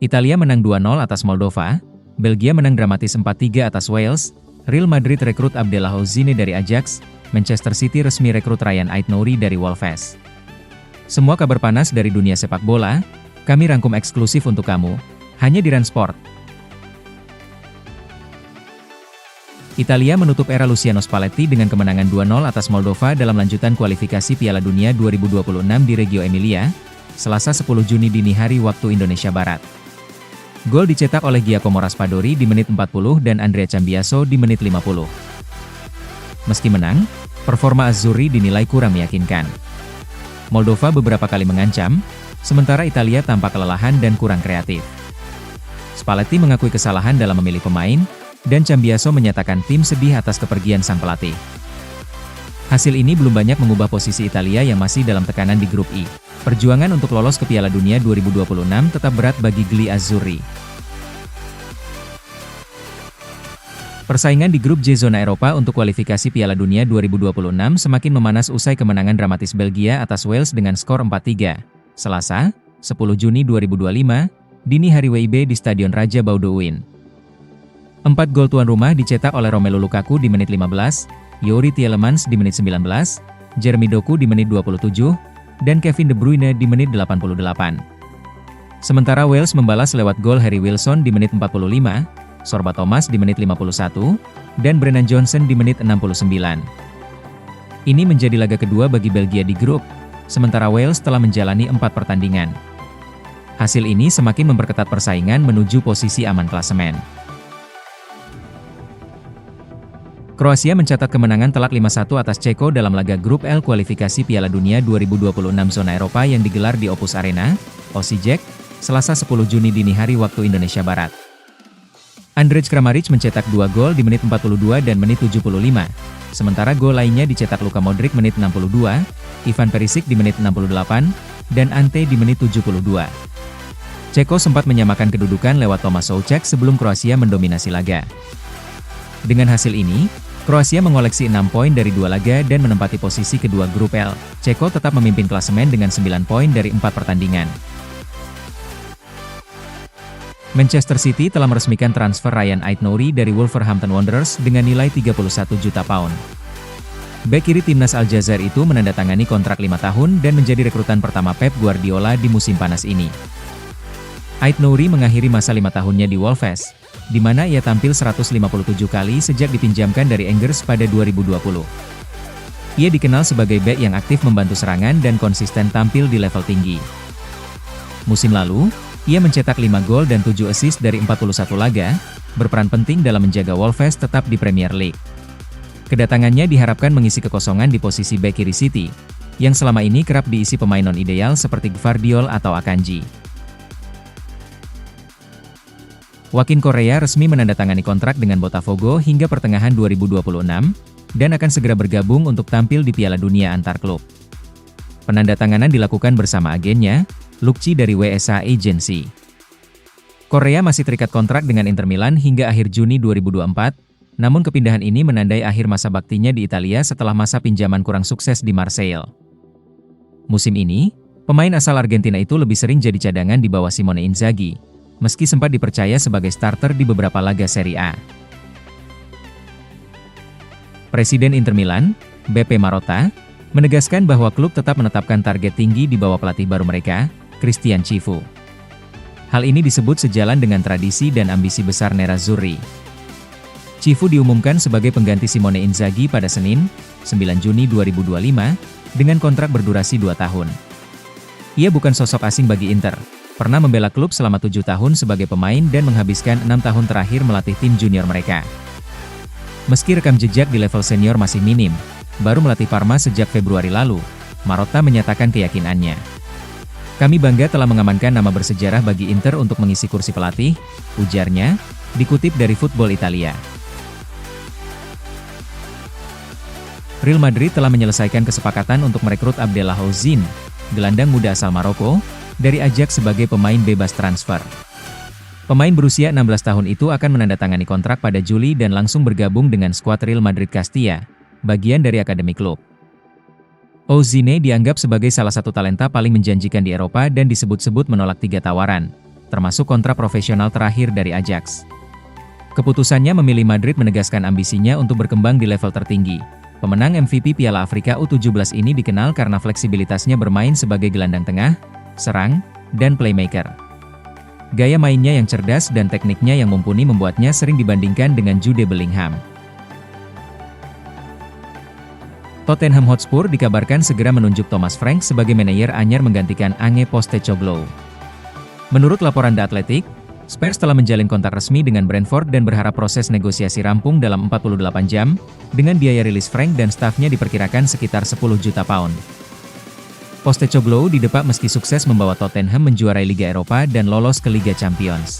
Italia menang 2-0 atas Moldova, Belgia menang dramatis 4-3 atas Wales, Real Madrid rekrut Abdallah Ouzine dari Ajax, Manchester City resmi rekrut Ryan Ait-Nouri dari Wolves. Semua kabar panas dari dunia sepak bola, kami rangkum eksklusif untuk kamu, hanya di RAN Sport. Italia menutup era Luciano Spalletti dengan kemenangan 2-0 atas Moldova dalam lanjutan kualifikasi Piala Dunia 2026 di Reggio Emilia, Selasa 10 Juni dini hari waktu Indonesia Barat. Gol dicetak oleh Giacomo Raspadori di menit 40 dan Andrea Cambiaso di menit 50. Meski menang, performa Azzurri dinilai kurang meyakinkan. Moldova beberapa kali mengancam, sementara Italia tampak kelelahan dan kurang kreatif. Spalletti mengakui kesalahan dalam memilih pemain, dan Cambiaso menyatakan tim sedih atas kepergian sang pelatih. Hasil ini belum banyak mengubah posisi Italia yang masih dalam tekanan di grup I. Perjuangan untuk lolos ke Piala Dunia 2026 tetap berat bagi Gli Azzurri. Persaingan di grup J zona Eropa untuk kualifikasi Piala Dunia 2026 semakin memanas usai kemenangan dramatis Belgia atas Wales dengan skor 4-3, Selasa, 10 Juni 2025, dini hari WIB di Stadion Raja Baudouin. 4 gol tuan rumah dicetak oleh Romelu Lukaku di menit 15, Youri Tielemans di menit 19, Jeremy Doku di menit 27, dan Kevin De Bruyne di menit 88. Sementara Wales membalas lewat gol Harry Wilson di menit 45, Sorba Thomas di menit 51, dan Brennan Johnson di menit 69. Ini menjadi laga kedua bagi Belgia di grup, sementara Wales telah menjalani 4 pertandingan. Hasil ini semakin memperketat persaingan menuju posisi aman klasemen. Kroasia mencatat kemenangan telak 5-1 atas Ceko dalam laga grup L kualifikasi Piala Dunia 2026 zona Eropa yang digelar di Opus Arena, Osijek, Selasa 10 Juni dini hari waktu Indonesia Barat. Andrej Kramaric mencetak 2 gol di menit 42 dan menit 75, sementara gol lainnya dicetak Luka Modric menit 62, Ivan Perisic di menit 68, dan Ante di menit 72. Ceko sempat menyamakan kedudukan lewat Tomáš Souček sebelum Kroasia mendominasi laga. Dengan hasil ini, Kroasia mengoleksi 6 poin dari 2 laga dan menempati posisi kedua grup L. Ceko tetap memimpin klasemen dengan 9 poin dari 4 pertandingan. Manchester City telah meresmikan transfer Ryan Ait-Nouri dari Wolverhampton Wanderers dengan nilai 31 juta pound. Bek kiri timnas Aljazair itu menandatangani kontrak 5 tahun dan menjadi rekrutan pertama Pep Guardiola di musim panas ini. Ait-Nouri mengakhiri masa 5 tahunnya di Wolves, di mana ia tampil 157 kali sejak dipinjamkan dari Angers pada 2020. Ia dikenal sebagai bek yang aktif membantu serangan dan konsisten tampil di level tinggi. Musim lalu, ia mencetak 5 gol dan 7 assist dari 41 laga, berperan penting dalam menjaga Wolves tetap di Premier League. Kedatangannya diharapkan mengisi kekosongan di posisi bek kiri City, yang selama ini kerap diisi pemain non-ideal seperti Gvardiol atau Akanji. Joaquin Correa resmi menandatangani kontrak dengan Botafogo hingga pertengahan 2026, dan akan segera bergabung untuk tampil di Piala Dunia antar klub. Penandatanganan dilakukan bersama agennya, Lucci dari WSA Agency. Correa masih terikat kontrak dengan Inter Milan hingga akhir Juni 2024, namun kepindahan ini menandai akhir masa baktinya di Italia setelah masa pinjaman kurang sukses di Marseille. Musim ini, pemain asal Argentina itu lebih sering jadi cadangan di bawah Simone Inzaghi, meski sempat dipercaya sebagai starter di beberapa laga Serie A. Presiden Inter Milan, Beppe Marotta, menegaskan bahwa klub tetap menetapkan target tinggi di bawah pelatih baru mereka, Christian Cifu. Hal ini disebut sejalan dengan tradisi dan ambisi besar Nerazzurri. Cifu diumumkan sebagai pengganti Simone Inzaghi pada Senin, 9 Juni 2025, dengan kontrak berdurasi 2 tahun. Ia bukan sosok asing bagi Inter, pernah membela klub selama 7 tahun sebagai pemain dan menghabiskan 6 tahun terakhir melatih tim junior mereka. Meski rekam jejak di level senior masih minim, baru melatih Parma sejak Februari lalu, Marotta menyatakan keyakinannya. Kami bangga telah mengamankan nama bersejarah bagi Inter untuk mengisi kursi pelatih, ujarnya, dikutip dari Football Italia. Real Madrid telah menyelesaikan kesepakatan untuk merekrut Abdallah Ouzine, gelandang muda asal Maroko, dari Ajax sebagai pemain bebas transfer. Pemain berusia 16 tahun itu akan menandatangani kontrak pada Juli dan langsung bergabung dengan skuad Real Madrid Castilla, bagian dari akademi klub. Ouzine dianggap sebagai salah satu talenta paling menjanjikan di Eropa dan disebut-sebut menolak 3 tawaran, termasuk kontrak profesional terakhir dari Ajax. Keputusannya memilih Madrid menegaskan ambisinya untuk berkembang di level tertinggi. Pemenang MVP Piala Afrika U17 ini dikenal karena fleksibilitasnya bermain sebagai gelandang tengah, serang, dan playmaker. Gaya mainnya yang cerdas dan tekniknya yang mumpuni membuatnya sering dibandingkan dengan Jude Bellingham. Tottenham Hotspur dikabarkan segera menunjuk Thomas Frank sebagai manajer anyar menggantikan Ange Postecoglou. Menurut laporan The Athletic, Spurs telah menjalin kontrak resmi dengan Brentford dan berharap proses negosiasi rampung dalam 48 jam, dengan biaya rilis Frank dan stafnya diperkirakan sekitar 10 juta pound. Postecoglou didepak meski sukses membawa Tottenham menjuarai Liga Eropa dan lolos ke Liga Champions.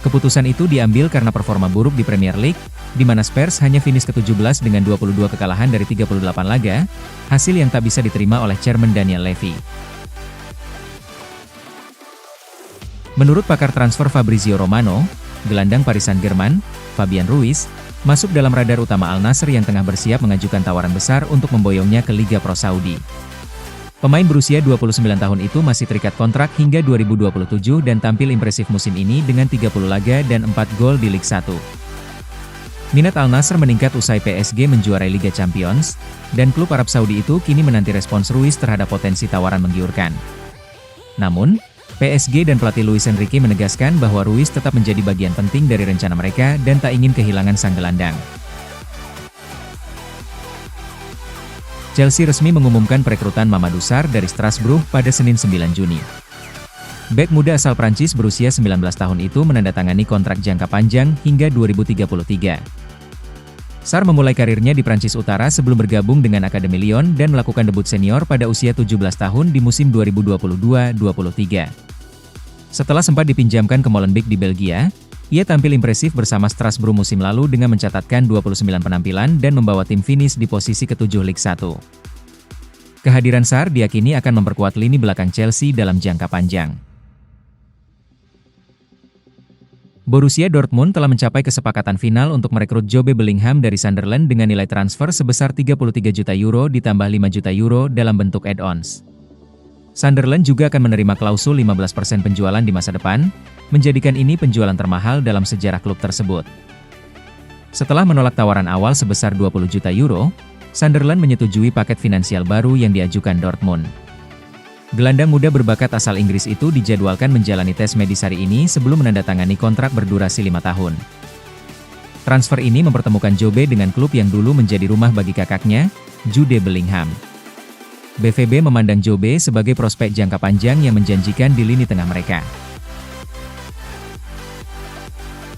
Keputusan itu diambil karena performa buruk di Premier League, di mana Spurs hanya finish ke-17 dengan 22 kekalahan dari 38 laga, hasil yang tak bisa diterima oleh Chairman Daniel Levy. Menurut pakar transfer Fabrizio Romano, gelandang Paris Saint-Germain, Fabian Ruiz, masuk dalam radar utama Al Nassr yang tengah bersiap mengajukan tawaran besar untuk memboyongnya ke Liga Pro Saudi. Pemain berusia 29 tahun itu masih terikat kontrak hingga 2027 dan tampil impresif musim ini dengan 30 laga dan 4 gol di Liga 1. Minat Al Nassr meningkat usai PSG menjuarai Liga Champions, dan klub Arab Saudi itu kini menanti respons Ruiz terhadap potensi tawaran menggiurkan. Namun, PSG dan pelatih Luis Enrique menegaskan bahwa Ruiz tetap menjadi bagian penting dari rencana mereka dan tak ingin kehilangan sang gelandang. Chelsea resmi mengumumkan perekrutan Mamadou Sarr dari Strasbourg pada Senin 9 Juni. Bek muda asal Prancis berusia 19 tahun itu menandatangani kontrak jangka panjang hingga 2033. Sarr memulai karirnya di Prancis Utara sebelum bergabung dengan Akademi Lyon dan melakukan debut senior pada usia 17 tahun di musim 2022-23. Setelah sempat dipinjamkan ke Molenbeek di Belgia, ia tampil impresif bersama Strasbourg musim lalu dengan mencatatkan 29 penampilan dan membawa tim finish di posisi ke-7 Liga 1. Kehadiran Sarr diyakini akan memperkuat lini belakang Chelsea dalam jangka panjang. Borussia Dortmund telah mencapai kesepakatan final untuk merekrut Jude Bellingham dari Sunderland dengan nilai transfer sebesar 33 juta euro ditambah 5 juta euro dalam bentuk add-ons. Sunderland juga akan menerima klausul 15% penjualan di masa depan, menjadikan ini penjualan termahal dalam sejarah klub tersebut. Setelah menolak tawaran awal sebesar 20 juta euro, Sunderland menyetujui paket finansial baru yang diajukan Dortmund. Gelandang muda berbakat asal Inggris itu dijadwalkan menjalani tes medis hari ini sebelum menandatangani kontrak berdurasi 5 tahun. Transfer ini mempertemukan Jude dengan klub yang dulu menjadi rumah bagi kakaknya, Jude Bellingham. BVB memandang Jude sebagai prospek jangka panjang yang menjanjikan di lini tengah mereka.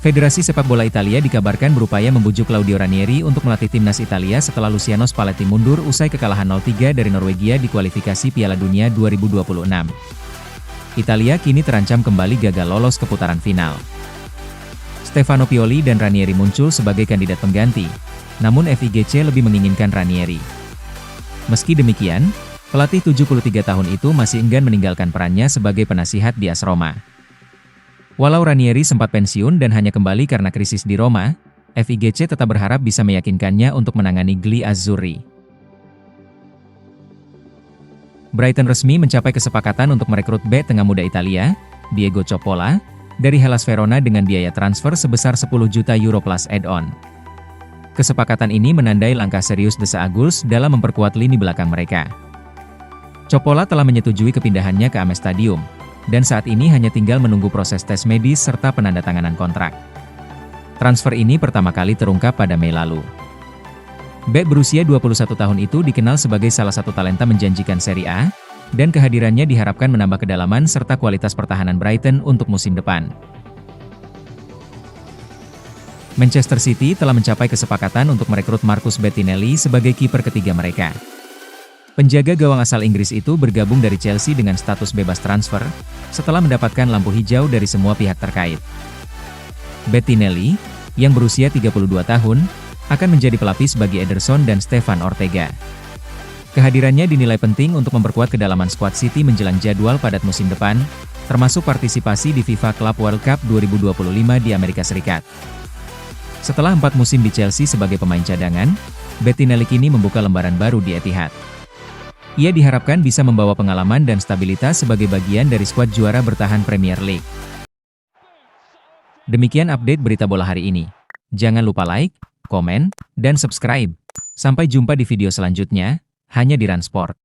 Federasi Sepak Bola Italia dikabarkan berupaya membujuk Claudio Ranieri untuk melatih timnas Italia setelah Luciano Spalletti mundur usai kekalahan 0-3 dari Norwegia di kualifikasi Piala Dunia 2026. Italia kini terancam kembali gagal lolos ke putaran final. Stefano Pioli dan Ranieri muncul sebagai kandidat pengganti, namun FIGC lebih menginginkan Ranieri. Meski demikian, pelatih 73 tahun itu masih enggan meninggalkan perannya sebagai penasihat di AS Roma. Walau Ranieri sempat pensiun dan hanya kembali karena krisis di Roma, FIGC tetap berharap bisa meyakinkannya untuk menangani Gli Azzurri. Brighton resmi mencapai kesepakatan untuk merekrut bek tengah muda Italia, Diego Coppola, dari Hellas Verona dengan biaya transfer sebesar 10 juta euro plus add-on. Kesepakatan ini menandai langkah serius The Seagulls dalam memperkuat lini belakang mereka. Coppola telah menyetujui kepindahannya ke Amex Stadium, dan saat ini hanya tinggal menunggu proses tes medis serta penandatanganan kontrak. Transfer ini pertama kali terungkap pada Mei lalu. Bek berusia 21 tahun itu dikenal sebagai salah satu talenta menjanjikan Serie A, dan kehadirannya diharapkan menambah kedalaman serta kualitas pertahanan Brighton untuk musim depan. Manchester City telah mencapai kesepakatan untuk merekrut Marcus Bettinelli sebagai kiper ketiga mereka. Penjaga gawang asal Inggris itu bergabung dari Chelsea dengan status bebas transfer, setelah mendapatkan lampu hijau dari semua pihak terkait. Bettinelli, yang berusia 32 tahun, akan menjadi pelapis bagi Ederson dan Stefan Ortega. Kehadirannya dinilai penting untuk memperkuat kedalaman skuad City menjelang jadwal padat musim depan, termasuk partisipasi di FIFA Club World Cup 2025 di Amerika Serikat. Setelah 4 musim di Chelsea sebagai pemain cadangan, Bettinelli kini membuka lembaran baru di Etihad. Ia diharapkan bisa membawa pengalaman dan stabilitas sebagai bagian dari skuad juara bertahan Premier League. Demikian update berita bola hari ini. Jangan lupa like, komen, dan subscribe. Sampai jumpa di video selanjutnya, hanya di Run Sport.